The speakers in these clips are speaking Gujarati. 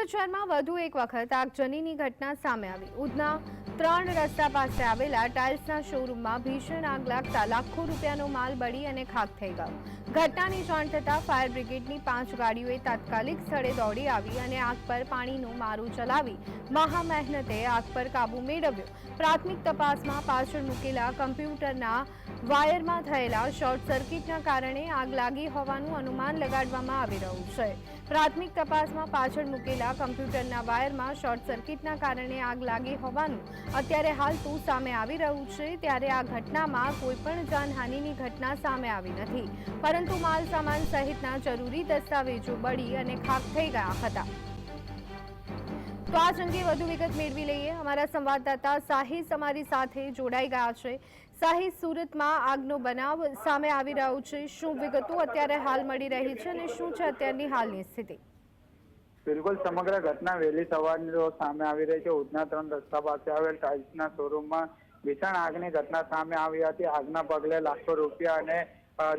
સુરત શહેરમાં વધુ એક વખત આગજનીની ઘટના સામે આવી। ઉધના 3 રસ્તા પાસે આવેલા ટાઇલ્સના શોરૂમમાં ભીષણ આગ લાગતા લાખો રૂપિયાનો માલ બળી અને ખાખ થઈ ગયો। ઘટનાની જાણ થતાં ફાયર બ્રિગેડની 5 ગાડીઓએ તાત્કાલિક સ્થળે દોડી આવી અને આગ પર પાણીનું મારું ચલાવી મહા મહેનતે આગ પર કાબૂ મેળવ્યો। પ્રાથમિક તપાસમાં પાછળ મૂકેલા કમ્પ્યુટરના વાયરમાં થયેલા શોર્ટ સર્કિટના કારણે આગ લાગી હોવાનું અનુમાન લગાડવામાં આવી રહ્યું છે। પ્રાથમિક તપાસમાં પાછળ મૂકેલા કમ્પ્યુટરના વાયરમાં શોર્ટ સર્કિટના કારણે આગ લાગી હોવાનું અત્યારે હાલતું સામે આવી રહ્યું છે। ત્યારે આ ઘટનામાં કોઈપણ જાનહાનિની ઘટના સામે આવી નથી, પરંતુ માલ સામાન સહિતના જરૂરી દસ્તાવેજો બળી અને ખાખ થઈ ગયા હતા। તો આ અંગે વધુ વિગત મેળવી લઈએ। અમારા સંવાદદાતા સાહિસ અમારી સાથે જોડાઈ ગયા છે। સાહિસ, સુરતમાં આગનો બનાવ સામે આવી રહ્યો છે, શું વિગતો અત્યારે હાલ મળી રહી છે અને શું છે અત્યારની હાલની સ્થિતિ? બિલકુલ, સમગ્ર ઘટના વહેલી સવારની સામે આવી રહી છે। ઉધના 3 રસ્તા પાસે આવેલ ટાઇલ્સના શોરૂમમાં ભીષણ આગની ઘટના સામે આવી હતી। આગના પગલે લાખો રૂપિયા અને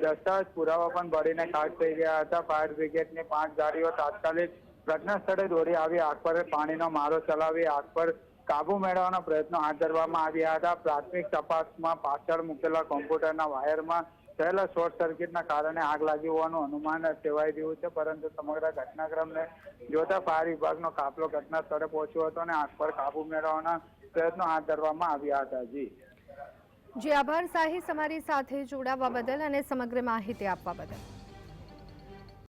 દસ્તાવેજ પુરાવા પણ બળીને ખાખ થઈ ગયા હતા। ફાયર બ્રિગેડની 5 ગાડીઓ તાત્કાલિક ઘટના સ્થળે દોડી આવી આગ પર પાણીનો મારો ચલાવી આગ પર કાબુ મેળવવાના પ્રયત્નો હાથ ધરવામાં આવ્યા હતા। પ્રાથમિક તપાસમાં પાછળ મૂકેલા કોમ્પ્યુટરના વાયરમાં થયેલા શોર્ટ સર્કિટના કારણે આગ લાગી હોવાનું અનુમાન સેવાઈ રહ્યું છે, પરંતુ સમગ્ર ઘટનાક્રમને જોતા ફાયર વિભાગનો કાફલો ઘટના સ્થળે પહોંચ્યો હતો અને આગ પર કાબુ મેળવવાના પ્રયત્નો હાથ ધરવામાં આવ્યા હતા। જી આભાર સાહિસ, અમારી સાથે જોડાવા બદલ અને સમગ્ર માહિતી આપવા બદલ।